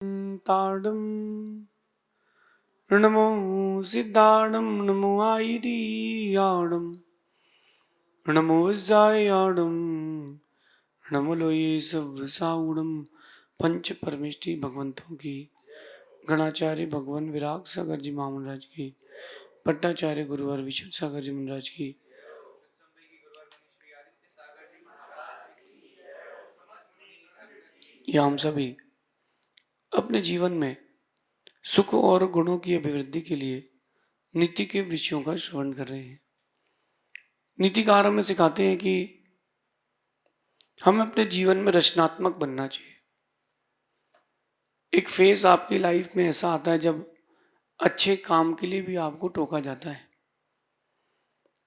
ताडं नमो सिद्धाडं नमो आयिरियाडं नमो विजायाडं नमो लोये सव्वसाउडं। पंच परमेष्टि भगवंतों की, गणाचार्य भगवान विराग सागर जी महाराज की, पट्टाचार्य गुरुवर विशुद्ध सागर जी महाराज की, या हम सभी अपने जीवन में सुख और गुणों की अभिवृद्धि के लिए नीति के विषयों का श्रवण कर रहे हैं। नीतिकार हमें सिखाते हैं कि हमें अपने जीवन में रचनात्मक बनना चाहिए। एक फेस आपकी लाइफ में ऐसा आता है जब अच्छे काम के लिए भी आपको टोका जाता है,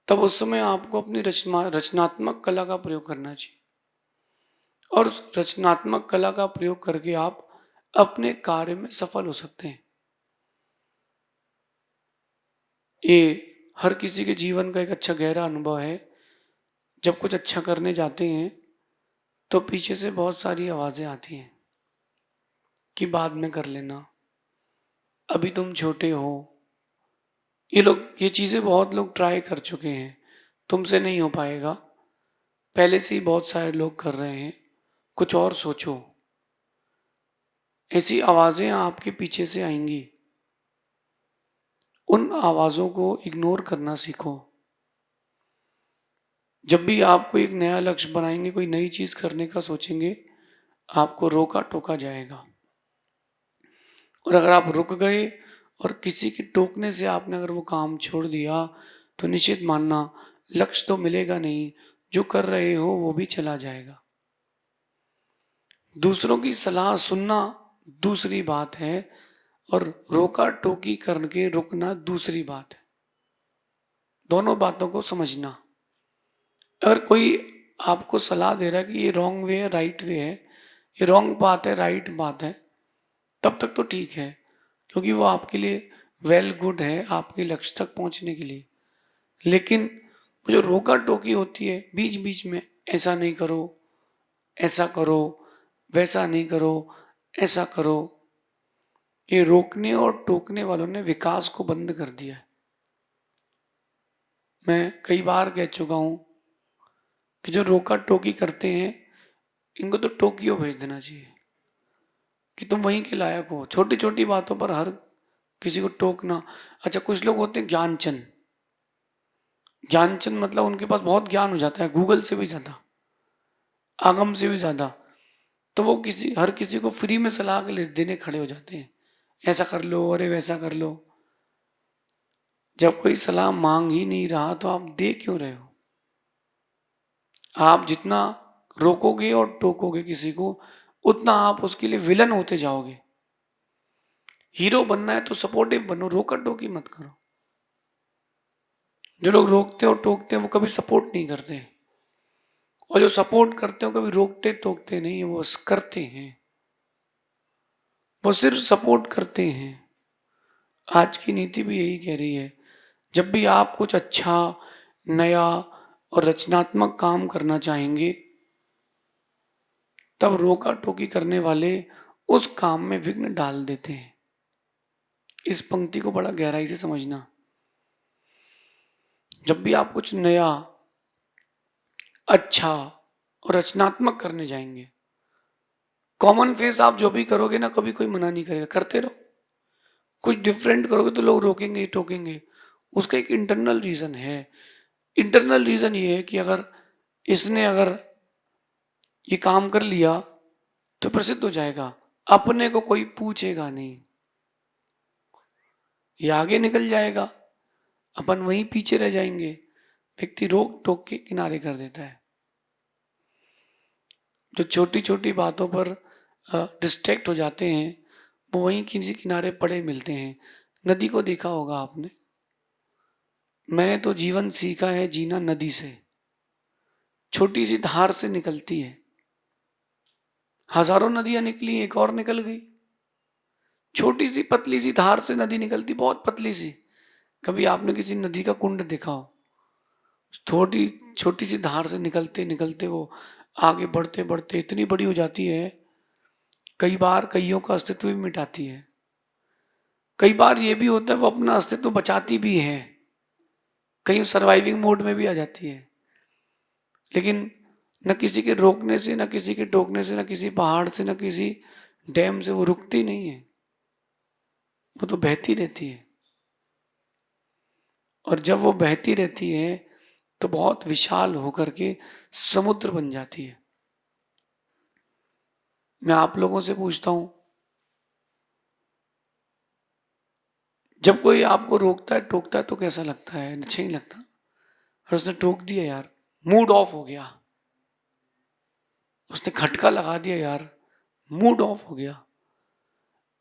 तब उस समय आपको अपनी रचनात्मक कला का प्रयोग करना चाहिए और रचनात्मक कला का प्रयोग करके आप अपने कार्य में सफल हो सकते हैं। ये हर किसी के जीवन का एक अच्छा गहरा अनुभव है। जब कुछ अच्छा करने जाते हैं तो पीछे से बहुत सारी आवाजें आती हैं कि बाद में कर लेना, अभी तुम छोटे हो। ये चीजें बहुत लोग ट्राई कर चुके हैं, तुमसे नहीं हो पाएगा, पहले से ही बहुत सारे लोग कर रहे हैं, कुछ और सोचो। ऐसी आवाजें आपके पीछे से आएंगी। उन आवाजों को इग्नोर करना सीखो। जब भी आप कोई एक नया लक्ष्य बनाएंगे, कोई नई चीज करने का सोचेंगे, आपको रोका टोका जाएगा। और अगर आप रुक गए और किसी के टोकने से आपने अगर वो काम छोड़ दिया, तो निश्चित मानना लक्ष्य तो मिलेगा नहीं, जो कर रहे हो वो भी चला जाएगा। दूसरों की सलाह सुनना दूसरी बात है और रोका टोकी करके रुकना दूसरी बात है। दोनों बातों को समझना। अगर कोई आपको सलाह दे रहा है कि ये रॉन्ग वे है, राइट वे है, ये रॉन्ग बात है, राइट बात है, तब तक तो ठीक है, क्योंकि वो आपके लिए वेल गुड है, आपके लक्ष्य तक पहुंचने के लिए। लेकिन वो जो रोका टोकी होती है बीच बीच में, ऐसा नहीं करो, ऐसा करो, वैसा नहीं करो, ऐसा करो, ये रोकने और टोकने वालों ने विकास को बंद कर दिया है। मैं कई बार कह चुका हूं कि जो रोका टोकी करते हैं, इनको तो टोक्यो भेज देना चाहिए कि तुम वहीं के लायक हो। छोटी छोटी बातों पर हर किसी को टोकना। अच्छा, कुछ लोग होते हैं ज्ञानचंद। ज्ञानचंद मतलब उनके पास बहुत ज्ञान हो जाता है, गूगल से भी ज्यादा, आगम से भी ज्यादा। तो वो हर किसी को फ्री में सलाह देने खड़े हो जाते हैं, ऐसा कर लो, अरे वैसा कर लो। जब कोई सलाह मांग ही नहीं रहा तो आप दे क्यों रहे हो? आप जितना रोकोगे और टोकोगे किसी को, उतना आप उसके लिए विलन होते जाओगे। हीरो बनना है तो सपोर्टिव बनो, रोका टोकी मत करो। जो लोग रोकते और टोकते हैं वो कभी सपोर्ट नहीं करते, और जो सपोर्ट करते हो कभी रोकते टोकते नहीं है, वो बस करते हैं, वो सिर्फ सपोर्ट करते हैं। आज की नीति भी यही कह रही है, जब भी आप कुछ अच्छा, नया और रचनात्मक काम करना चाहेंगे, तब रोका टोकी करने वाले उस काम में विघ्न डाल देते हैं। इस पंक्ति को बड़ा गहराई से समझना। जब भी आप कुछ नया, अच्छा और रचनात्मक करने जाएंगे, कॉमन फेस आप जो भी करोगे ना, कभी कोई मना नहीं करेगा, करते रहो। कुछ डिफरेंट करोगे तो लोग रोकेंगे, टोकेंगे। उसका एक इंटरनल रीजन है। इंटरनल रीजन ये है कि अगर ये काम कर लिया तो प्रसिद्ध हो जाएगा, अपने को कोई पूछेगा नहीं, ये आगे निकल जाएगा, अपन वहीं पीछे रह जाएंगे। व्यक्ति रोक टोक के किनारे कर देता है। जो छोटी छोटी बातों पर डिस्ट्रैक्ट हो जाते हैं, वो वहीं किसी किनारे पड़े मिलते हैं। नदी को देखा होगा आपने। मैंने तो जीवन सीखा है जीना नदी से। छोटी सी धार से निकलती है, हजारों नदियां निकली, एक और निकल गई। छोटी सी पतली सी धार से नदी निकलती, बहुत पतली सी। कभी आपने किसी नदी का कुंड देखा हो? छोटी छोटी सी धार से निकलते निकलते वो आगे बढ़ते बढ़ते इतनी बड़ी हो जाती है, कई बार कईयों का अस्तित्व भी मिटाती है। कई बार ये भी होता है वो अपना अस्तित्व बचाती भी है, कहीं सर्वाइविंग मोड में भी आ जाती है। लेकिन न किसी के रोकने से, न किसी के टोकने से, न किसी पहाड़ से, न किसी डैम से वो रुकती नहीं है, वो तो बहती रहती है। और जब वो बहती रहती है तो बहुत विशाल होकर के समुद्र बन जाती है। मैं आप लोगों से पूछता हूं, जब कोई आपको रोकता है टोकता है तो कैसा लगता है? अच्छा ही लगता। और उसने टोक दिया यार, मूड ऑफ हो गया, उसने खटका लगा दिया यार, मूड ऑफ हो गया।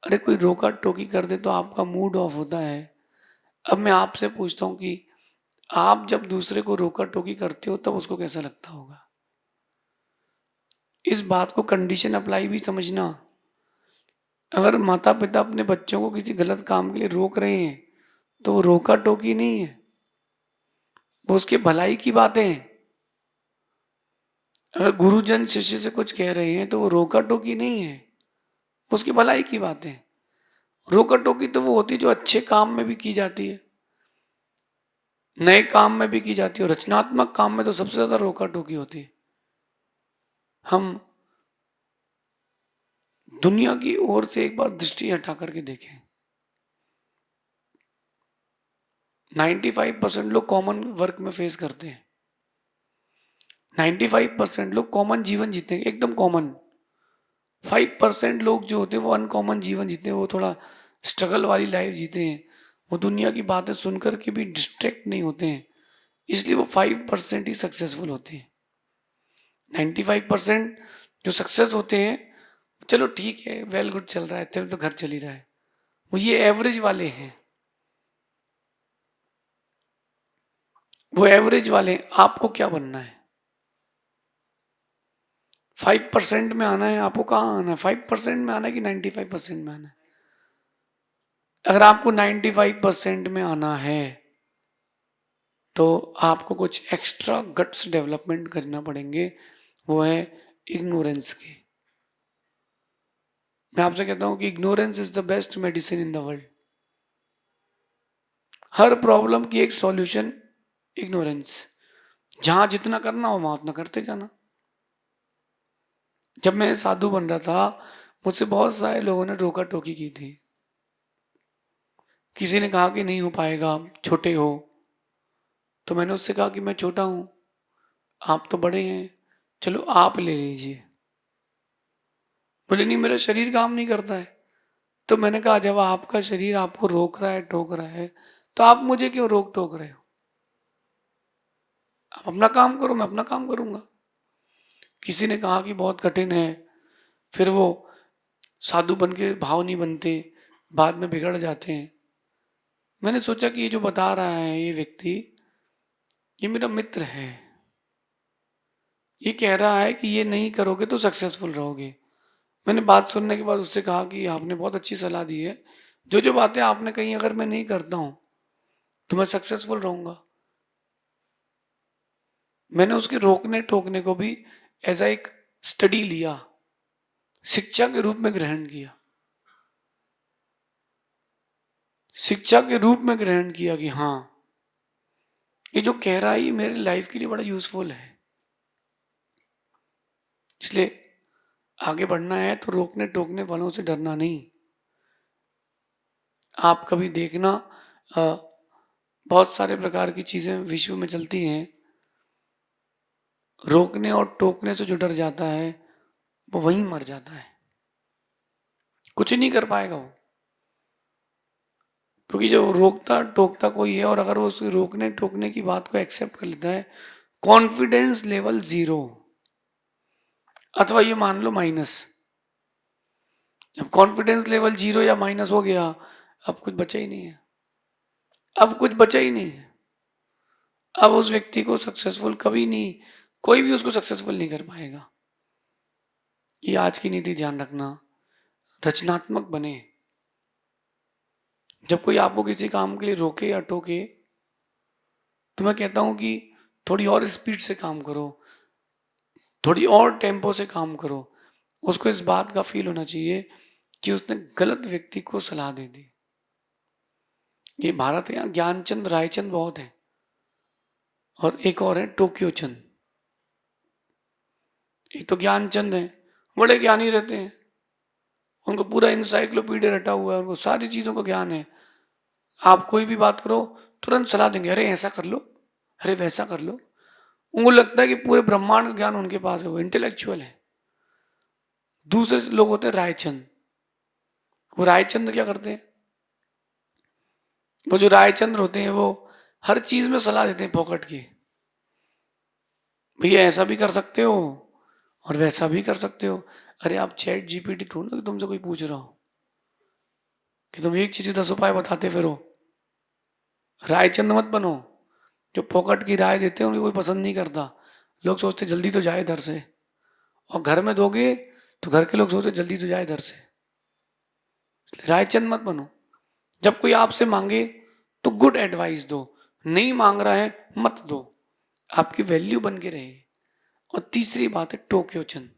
अरे कोई रोका टोकी कर दे तो आपका मूड ऑफ होता है। अब मैं आपसे पूछता हूं कि आप जब दूसरे को रोका टोकी करते हो तब उसको कैसा लगता होगा? इस बात को कंडीशन अप्लाई भी समझना। अगर माता पिता अपने बच्चों को किसी गलत काम के लिए रोक रहे हैं तो वो रोका टोकी नहीं है, वो उसके भलाई की बातें हैं। अगर गुरुजन शिष्य से कुछ कह रहे हैं तो वो रोका टोकी नहीं है, वो उसकी भलाई की बातें हैं। रोका टोकी तो वो होती है जो अच्छे काम में भी की जाती है, नए काम में भी की जाती है, और रचनात्मक काम में तो सबसे ज्यादा रोका टोकी होती है। हम दुनिया की ओर से एक बार दृष्टि हटा करके देखें। 95% लोग कॉमन वर्क में फेस करते हैं, 95% लोग कॉमन जीवन जीते हैं, एकदम कॉमन। 5% लोग जो होते हैं वो अनकॉमन जीवन जीते हैं, वो थोड़ा स्ट्रगल वाली लाइफ जीते हैं, वो दुनिया की बातें सुनकर के भी डिस्ट्रैक्ट नहीं होते हैं, इसलिए वो 5% ही सक्सेसफुल होते हैं। 95% जो सक्सेस होते हैं, चलो ठीक है, वेल गुड चल रहा है, तेरे तो घर चल ही रहा है, वो ये एवरेज वाले हैं, वो एवरेज वाले हैं। आपको क्या बनना है? 5% में आना है? आपको कहाँ आना है? 5% में आना है कि 95% में आना है? अगर आपको 95% में आना है तो आपको कुछ एक्स्ट्रा गट्स डेवलपमेंट करना पड़ेंगे, वो है इग्नोरेंस की। मैं आपसे कहता हूं कि ignorance is the best medicine in the world. Her problem की एक सॉल्यूशन इग्नोरेंस। जहां जितना करना हो वहां उतना करते जाना। जब मैं साधु बन रहा था मुझसे बहुत सारे लोगों ने रोका टोकी की थी। किसी ने कहा कि नहीं हो पाएगा, छोटे हो। तो मैंने उससे कहा कि मैं छोटा हूं, आप तो बड़े हैं, चलो आप ले लीजिए। बोले नहीं, मेरा शरीर काम नहीं करता है। तो मैंने कहा जब आपका शरीर आपको रोक रहा है, टोक रहा है, तो आप मुझे क्यों रोक टोक रहे हो? आप अपना काम करो, मैं अपना काम करूंगा। किसी ने कहा कि बहुत कठिन है, फिर वो साधु बन के भाव नहीं बनते, बाद में बिगड़ जाते हैं। मैंने सोचा कि ये जो बता रहा है ये व्यक्ति, ये मेरा मित्र है, ये कह रहा है कि ये नहीं करोगे तो सक्सेसफुल रहोगे। मैंने बात सुनने के बाद उससे कहा कि आपने बहुत अच्छी सलाह दी है, जो जो बातें आपने कही अगर मैं नहीं करता हूं तो मैं सक्सेसफुल रहूंगा। मैंने उसके रोकने टोकने को भी एज एक स्टडी लिया, शिक्षा के रूप में ग्रहण किया, शिक्षा के रूप में ग्रहण किया कि हाँ, ये जो कह रहा है ये मेरे लाइफ के लिए बड़ा यूजफुल है। इसलिए आगे बढ़ना है तो रोकने टोकने वालों से डरना नहीं। आप कभी देखना, बहुत सारे प्रकार की चीजें विश्व में चलती हैं, रोकने और टोकने से जो डर जाता है वो वहीं मर जाता है, कुछ नहीं कर पाएगा वो। क्योंकि जब रोकता टोकता कोई है और अगर वो उसके रोकने टोकने की बात को एक्सेप्ट कर लेता है, कॉन्फिडेंस लेवल 0, अथवा ये मान लो माइनस। जब कॉन्फिडेंस लेवल 0 या माइनस हो गया, अब कुछ बचा ही नहीं है, अब कुछ बचा ही नहीं है। अब उस व्यक्ति को सक्सेसफुल कभी नहीं, कोई भी उसको सक्सेसफुल नहीं कर पाएगा। ये आज की नीति ध्यान रखना, रचनात्मक बने। जब कोई आपको किसी काम के लिए रोके या टोके तो मैं कहता हूं कि थोड़ी और स्पीड से काम करो, थोड़ी और टेम्पो से काम करो। उसको इस बात का फील होना चाहिए कि उसने गलत व्यक्ति को सलाह दे दी। ये भारत है, यहाँ ज्ञानचंद रायचंद बहुत है, और एक और है टोक्यो चंद। एक तो ज्ञानचंद है, बड़े ज्ञानी रहते हैं, उनको पूरा इंसाइक्लोपीडिया रटा हुआ है, उनको सारी चीजों का ज्ञान है। आप कोई भी बात करो तुरंत सलाह देंगे, अरे ऐसा कर लो, अरे वैसा कर लो। उनको लगता है कि पूरे ब्रह्मांड का ज्ञान उनके पास है, वो इंटेलेक्चुअल है। दूसरे लोग होते हैं रायचंद। वो रायचंद क्या करते हैं, वो जो रायचंद्र होते हैं वो हर चीज में सलाह देते हैं फोकट की। भैया ऐसा भी कर सकते हो और वैसा भी कर सकते हो। अरे आप चैट जीपीटी थोड़ा ना कि तुमसे कोई पूछ रहा हो कि तुम एक चीज के 10 उपाय बताते फिरो। रायचंद मत बनो। जो फोकट की राय देते हैं उन्हें कोई पसंद नहीं करता। लोग सोचते जल्दी तो जाए इधर से, और घर में दोगे तो घर के लोग सोचते जल्दी तो जाए इधर से। इसलिए रायचंद मत बनो। जब कोई आपसे मांगे तो गुड एडवाइस दो, नहीं मांग रहा है मत दो, आपकी वैल्यू बन के रहे। और तीसरी बात है टोक्यो चंद।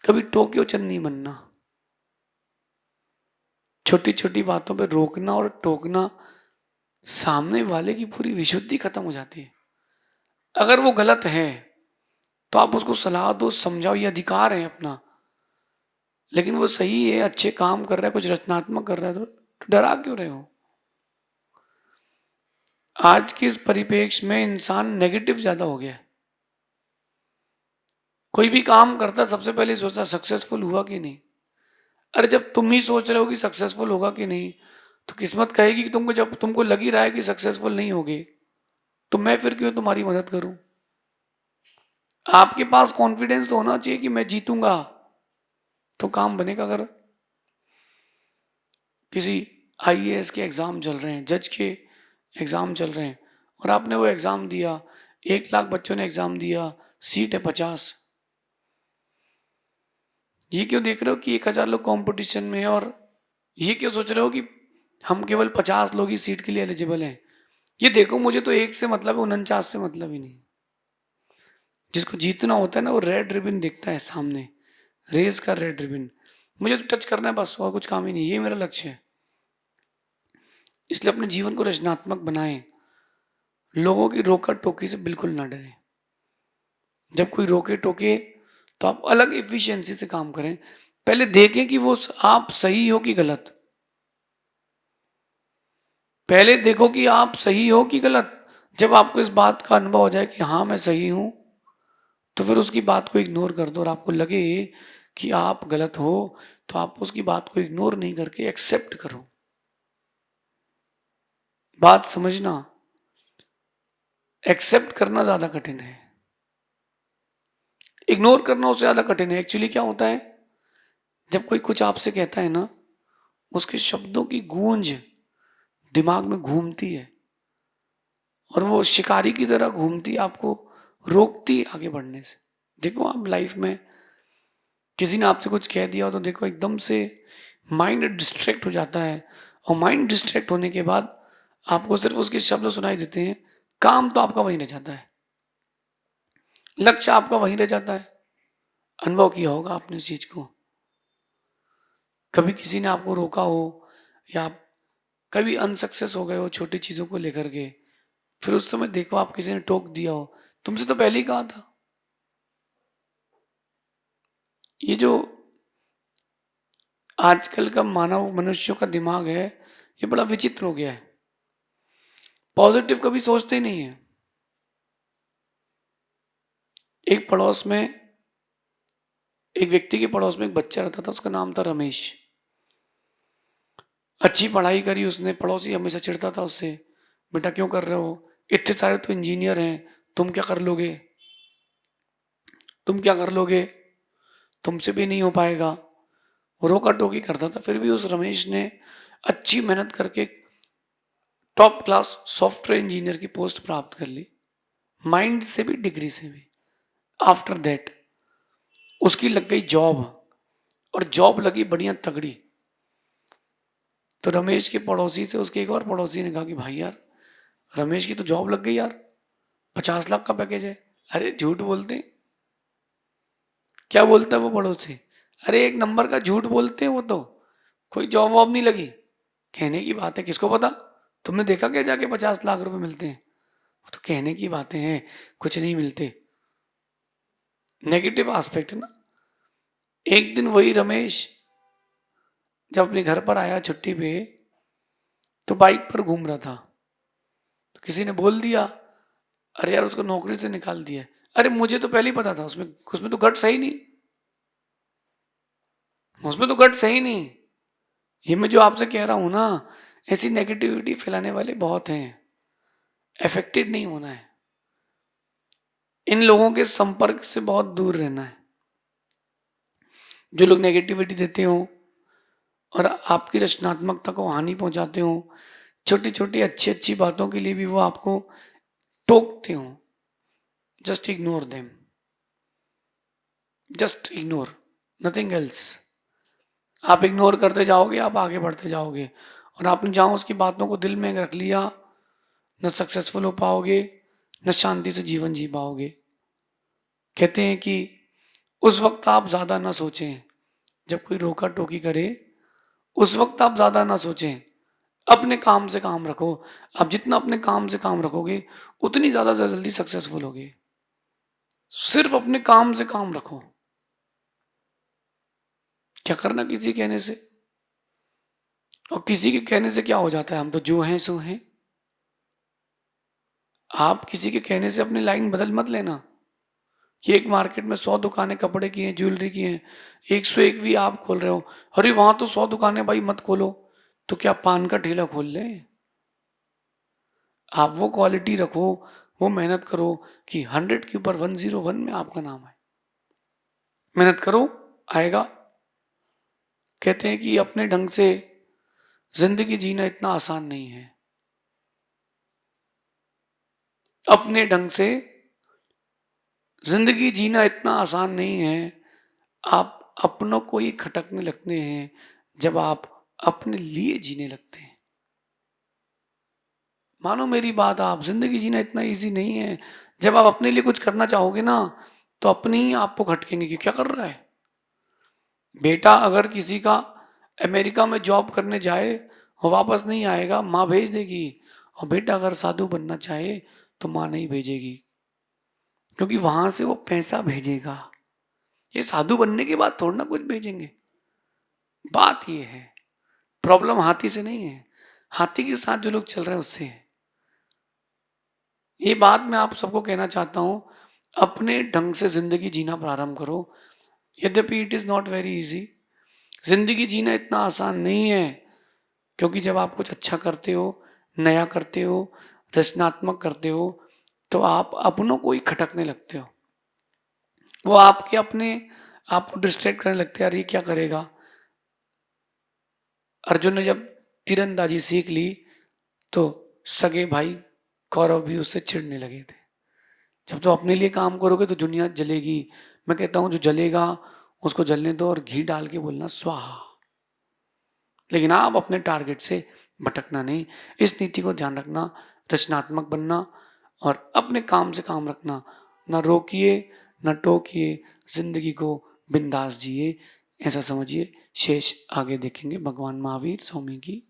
कभी टोक्यो चंद नहीं बनना। छोटी छोटी बातों पे रोकना और टोकना, सामने वाले की पूरी विशुद्धि खत्म हो जाती है। अगर वो गलत है तो आप उसको सलाह दो, समझाओ, ये अधिकार है अपना। लेकिन वो सही है, अच्छे काम कर रहा है, कुछ रचनात्मक कर रहा है, तो डरा क्यों रहे हो। आज के इस परिप्रेक्ष्य में इंसान नेगेटिव ज्यादा हो गया है। कोई भी काम करता सबसे पहले सोचता सक्सेसफुल हुआ कि नहीं। अरे जब तुम ही सोच रहे हो कि सक्सेसफुल होगा कि नहीं, तो किस्मत कहेगी कि तुमको, जब तुमको लग ही रहा है कि सक्सेसफुल नहीं होगे, तो मैं फिर क्यों तुम्हारी मदद करूं। आपके पास कॉन्फिडेंस तो होना चाहिए कि मैं जीतूंगा, तो काम बनेगा। अगर किसी आईएएस के एग्जाम चल रहे हैं, जज के एग्जाम चल रहे हैं, और आपने वो एग्जाम दिया, 1 लाख बच्चों ने एग्जाम दिया, सीट है 50, ये क्यों देख रहे हो कि 1,000 लोग कंपटीशन में है, और ये क्यों सोच रहे हो कि हम केवल 50 लोग ही सीट के लिए एलिजिबल हैं। ये देखो, मुझे तो 1 से मतलब है, 49 से मतलब ही नहीं। जिसको जीतना होता है ना, वो रेड रिबन देखता है सामने, रेस का रेड रिबन, मुझे तो टच करना है बस, और कुछ काम ही नहीं, ये मेरा लक्ष्य है। इसलिए अपने जीवन को रचनात्मक बनाएं। लोगों की रोका टोकी से बिल्कुल ना डरें। जब कोई रोके टोके तो आप अलग एफिशिएंसी से काम करें। पहले देखें कि वो आप सही हो कि गलत। पहले देखो कि आप सही हो कि गलत। जब आपको इस बात का अनुभव हो जाए कि हाँ मैं सही हूं, तो फिर उसकी बात को इग्नोर कर दो। और आपको लगे कि आप गलत हो, तो आप उसकी बात को इग्नोर नहीं करके एक्सेप्ट करो। बात समझना, एक्सेप्ट करना ज्यादा कठिन है, इग्नोर करना उससे ज्यादा कठिन है। एक्चुअली क्या होता है, जब कोई कुछ आपसे कहता है ना, उसके शब्दों की गूंज दिमाग में घूमती है, और वो शिकारी की तरह घूमती, आपको रोकती आगे बढ़ने से। देखो आप लाइफ में किसी ने आपसे कुछ कह दिया हो, तो देखो एकदम से माइंड डिस्ट्रैक्ट हो जाता है, और माइंड डिस्ट्रैक्ट होने के बाद आपको सिर्फ उसके शब्द सुनाई देते हैं, काम तो आपका वहीं रह जाता है, लक्ष्य आपका वहीं रह जाता है। अनुभव किया होगा आपने इस चीज को। कभी किसी ने आपको रोका हो, या आप कभी अनसक्सेस हो गए हो छोटी चीजों को लेकर के, फिर उस समय देखो आप किसी ने टोक दिया हो, तुमसे तो पहले ही कहा था। ये जो आजकल का मानव मनुष्यों का दिमाग है, ये बड़ा विचित्र हो गया है। पॉजिटिव कभी सोचते ही नहीं है। एक पड़ोस में, एक व्यक्ति के पड़ोस में एक बच्चा रहता था, उसका नाम था रमेश। अच्छी पढ़ाई करी उसने, पड़ोसी हमेशा चिढ़ता था उससे, बेटा क्यों कर रहे हो, इतने सारे तो इंजीनियर हैं, तुम क्या कर लोगे, तुम क्या कर लोगे, तुमसे भी नहीं हो पाएगा। वो रोका टोकी करता था, फिर भी उस रमेश ने अच्छी मेहनत करके टॉप क्लास सॉफ्टवेयर इंजीनियर की पोस्ट प्राप्त कर ली, माइंड से भी डिग्री से भी। आफ्टर दैट उसकी लग गई जॉब, और जॉब लगी बढ़िया तगड़ी। तो रमेश के पड़ोसी से उसके एक और पड़ोसी ने कहा कि भाई यार, रमेश की तो जॉब लग गई यार, 50 लाख का पैकेज है। अरे झूठ बोलते हैं, क्या बोलता है वो पड़ोसी? अरे एक नंबर का झूठ बोलते हैं वो तो, कोई जॉब वॉब नहीं लगी। कहने की बात है, किसको पता? तुमने देखा क्या जाके 50 लाख रुपए मिलते हैं? वो तो कहने की बातें हैं, कुछ नहीं मिलते। नेगेटिव एस्पेक्ट है ना। एक दिन वही रमेश जब अपने घर पर आया छुट्टी पे, तो बाइक पर घूम रहा था, तो किसी ने बोल दिया अरे यार उसको नौकरी से निकाल दिया। अरे मुझे तो पहले ही पता था, उसमें उसमें तो गट सही नहीं, उसमें तो गट सही नहीं। ये मैं जो आपसे कह रहा हूं ना, ऐसी नेगेटिविटी फैलाने वाले बहुत हैं। अफेक्टेड नहीं होना है, इन लोगों के संपर्क से बहुत दूर रहना है। जो लोग नेगेटिविटी देते हो और आपकी रचनात्मकता को हानि पहुंचाते हो, छोटी छोटी अच्छी अच्छी बातों के लिए भी वो आपको टोकते हो, just ignore them, just ignore, nothing else. आप इग्नोर करते जाओगे, आप आगे बढ़ते जाओगे, और आपने जहां उसकी बातों को दिल में रख लिया, न सक्सेसफुल हो पाओगे, न शांति से जीवन जी पाओगे। कहते हैं कि उस वक्त आप ज्यादा ना सोचें, जब कोई रोका टोकी करे उस वक्त आप ज्यादा ना सोचें, अपने काम से काम रखो। आप जितना अपने काम से काम रखोगे उतनी ज्यादा जल्दी सक्सेसफुल होगे। सिर्फ अपने काम से काम रखो। क्या करना किसी कहने से? और किसी के कहने से क्या हो जाता है, हम तो जो हैं सो हैं। आप किसी के कहने से अपनी लाइन बदल मत लेना कि एक मार्केट में 100 दुकानें कपड़े की हैं, ज्वेलरी की हैं, 101 भी आप खोल रहे हो। अरे वहां तो 100 दुकानें, भाई मत खोलो। तो क्या पान का ठेला खोल ले? आप वो क्वालिटी रखो, वो मेहनत करो कि 100 के ऊपर 101 में आपका नाम आए। मेहनत करो, आएगा। कहते हैं कि अपने ढंग से जिंदगी जीना इतना आसान नहीं है। अपने ढंग से जिंदगी जीना इतना आसान नहीं है। आप अपनों को ही खटकने लगते हैं जब आप अपने लिए जीने लगते हैं। मानो मेरी बात, आप जिंदगी जीना इतना इजी नहीं है। जब आप अपने लिए कुछ करना चाहोगे ना, तो अपने ही आपको खटकेंगे कि क्या कर रहा है। बेटा अगर किसी का अमेरिका में जॉब करने जाए और वापस नहीं आएगा, माँ भेज देगी। और बेटा अगर साधु बनना चाहे तो माँ नहीं भेजेगी, क्योंकि वहां से वो पैसा भेजेगा। ये साधु बनने के बाद थोड़ा ना कुछ भेजेंगे। बात ये है, प्रॉब्लम हाथी से नहीं है, हाथी के साथ जो लोग चल रहे हैं उससे है। ये बात मैं आप सबको कहना चाहता हूं, अपने ढंग से जिंदगी जीना प्रारंभ करो। यद्यपि it is not very easy, जिंदगी जीना इतना आसान नहीं है। क्योंकि जब आप कुछ अच्छा करते हो, नया करते हो, रचनात्मक करते हो, तो आप अपनों को ही खटकने लगते हो। वो आपके अपने आपको डिस्ट्रैक्ट करने लगते हैं, यार ये क्या करेगा। अर्जुन ने जब तीरंदाजी सीख ली तो सगे भाई कौरव भी उससे चिढ़ने लगे थे। जब तो अपने लिए काम करोगे तो दुनिया जलेगी। मैं कहता हूं जो जलेगा उसको जलने दो और घी डाल के बोलना स्वाहा। लेकिन आप अपने टारगेट से भटकना नहीं, इस नीति को ध्यान रखना, रचनात्मक बनना और अपने काम से काम रखना। ना रोकिए, ना टोकिए, जिंदगी को बिंदास जिए, ऐसा समझिए। शेष आगे देखेंगे। भगवान महावीर स्वामी की